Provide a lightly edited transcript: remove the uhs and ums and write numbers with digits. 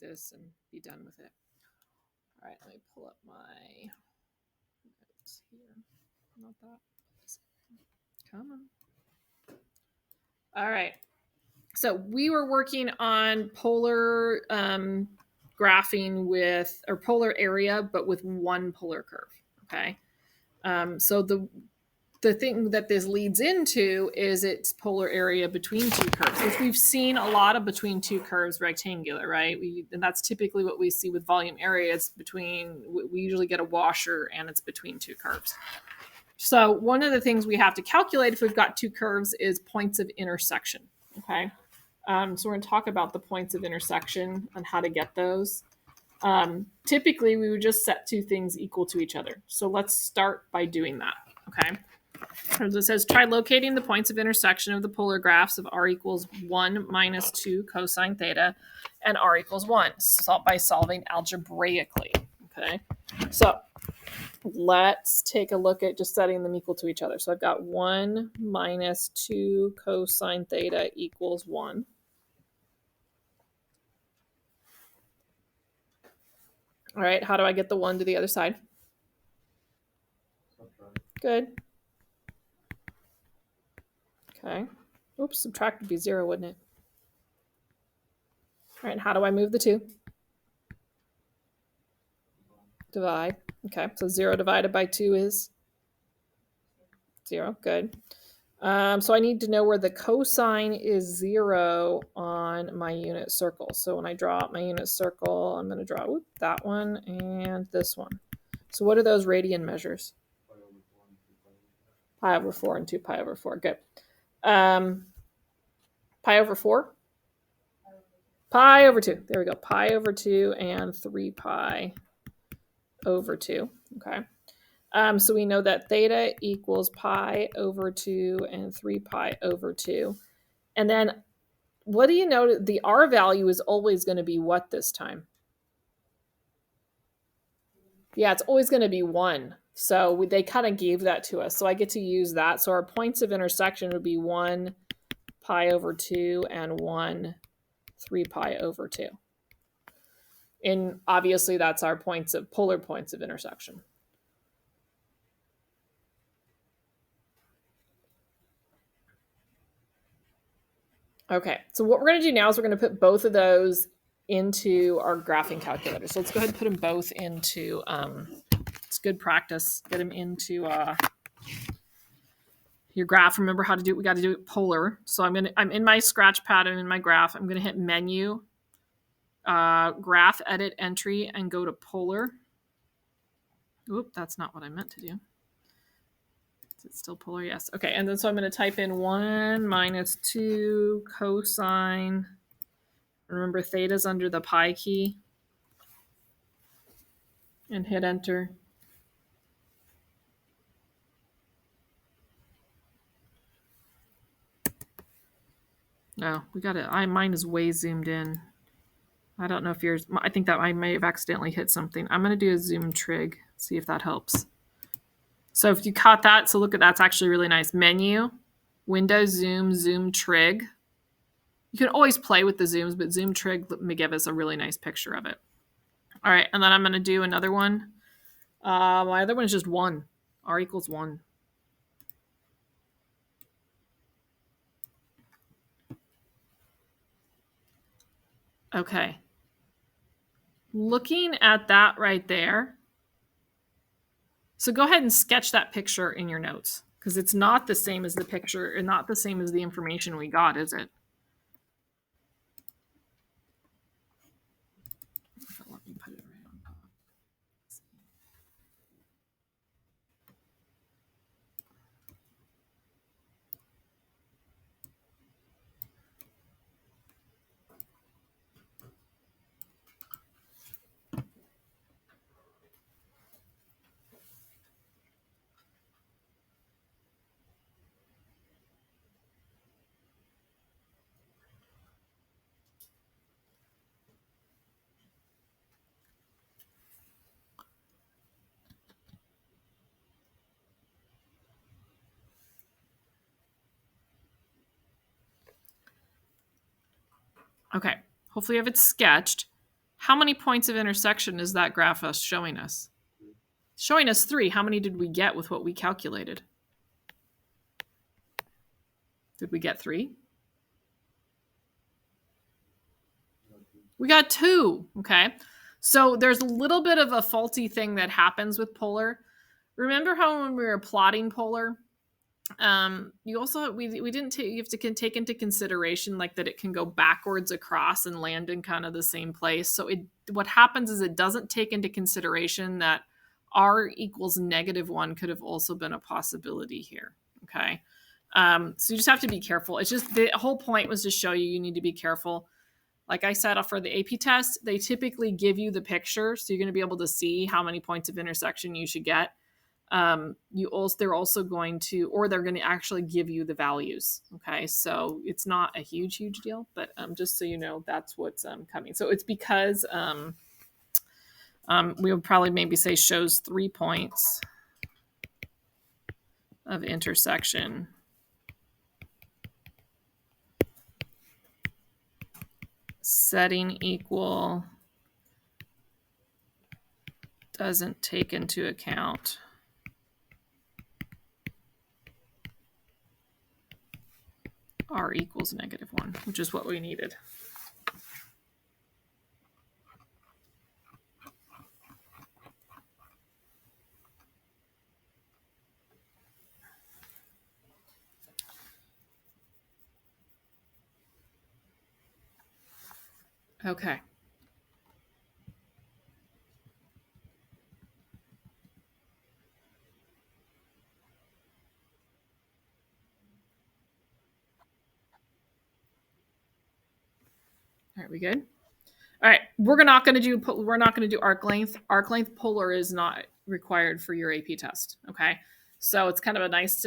this and be done with it. All right, let me pull up my notes here. Not that. Come on. All right. So we were working on polar graphing with, or polar area, but with one polar curve. Okay. So the thing that this leads into is its polar area between two curves, which we've seen a lot of between two curves rectangular, right? And that's typically what we see with volume area. It's between, we usually get a washer and it's between two curves. So one of the things we have to calculate if we've got two curves is points of intersection, okay? So we're going to talk about the points of intersection and how to get those. Typically, we would just set two things equal to each other. So let's start by doing that, okay? As it says, try locating the points of intersection of the polar graphs of r equals 1 minus 2 cosine theta and r equals 1 by solving algebraically, okay? So let's take a look at just setting them equal to each other. So I've got 1 minus 2 cosine theta equals 1. All right, how do I get the 1 to the other side? Good. Okay. Oops, subtract would be 0, wouldn't it? All right, how do I move the 2? Divide. Okay, so 0 divided by 2 is 0. Good. So I need to know where the cosine is 0 on my unit circle. So when I draw out my unit circle, I'm going to draw that one and this one. So what are those radian measures? Pi over 4 and 2 pi over 4. Good. Pi over 4? Pi over 2. There we go. Pi over 2 and 3 pi over 2. Okay. So we know that theta equals pi over 2 and 3 pi over 2. And then what do you know? The r value is always going to be what this time? Yeah, it's always going to be 1. So they kind of gave that to us. So I get to use that. So our points of intersection would be 1 pi over 2 and 1 3 pi over 2. And obviously that's our polar points of intersection. Okay, so what we're going to do now is we're going to put both of those into our graphing calculator. So let's go ahead and put them both into, it's good practice, get them into your graph. Remember how to do it, we got to do it polar. So I'm in my scratch pad, I'm in my graph, I'm going to hit menu, graph, edit, entry, and go to polar. Oop, that's not what I meant to do. Is it still polar? Yes. Okay, and then so I'm going to type in 1 minus 2 cosine. Remember, theta's under the pi key. And hit enter. No, we got it. Mine is way zoomed in. I don't know if yours, I think that I may have accidentally hit something. I'm going to do a zoom trig, see if that helps. So if you caught that, so look at that's actually really nice. Menu, window, zoom trig. You can always play with the zooms, but zoom trig may give us a really nice picture of it. All right, and then I'm going to do another one. My other one is just 1. R equals 1. Okay. Looking at that right there. So go ahead and sketch that picture in your notes because it's not the same as the picture and not the same as the information we got, is it? Let me put it right on top. Okay, hopefully you have it sketched. How many points of intersection is that graph showing us? Showing us 3. How many did we get with what we calculated? Did we get 3? We got 2. Okay. So there's a little bit of a faulty thing that happens with polar. Remember how when we were plotting polar, you also we didn't take you have to take into consideration like that it can go backwards across and land in kind of the same place. So what happens is it doesn't take into consideration that r equals -1 could have also been a possibility here. Okay. So you just have to be careful. It's just the whole point was to show you need to be careful. Like I said, for the AP test, they typically give you the picture, so you're going to be able to see how many points of intersection you should get. They're also going to, or they're going to actually give you the values. Okay, so it's not a huge deal, but just so you know, that's what's coming. So it's because we would probably maybe say shows 3 points of intersection. Setting equal doesn't take into account r equals -1, which is what we needed. Okay. All right, we good? All right, we're not going to do arc length. Arc length polar is not required for your AP test. Okay, so it's kind of a nice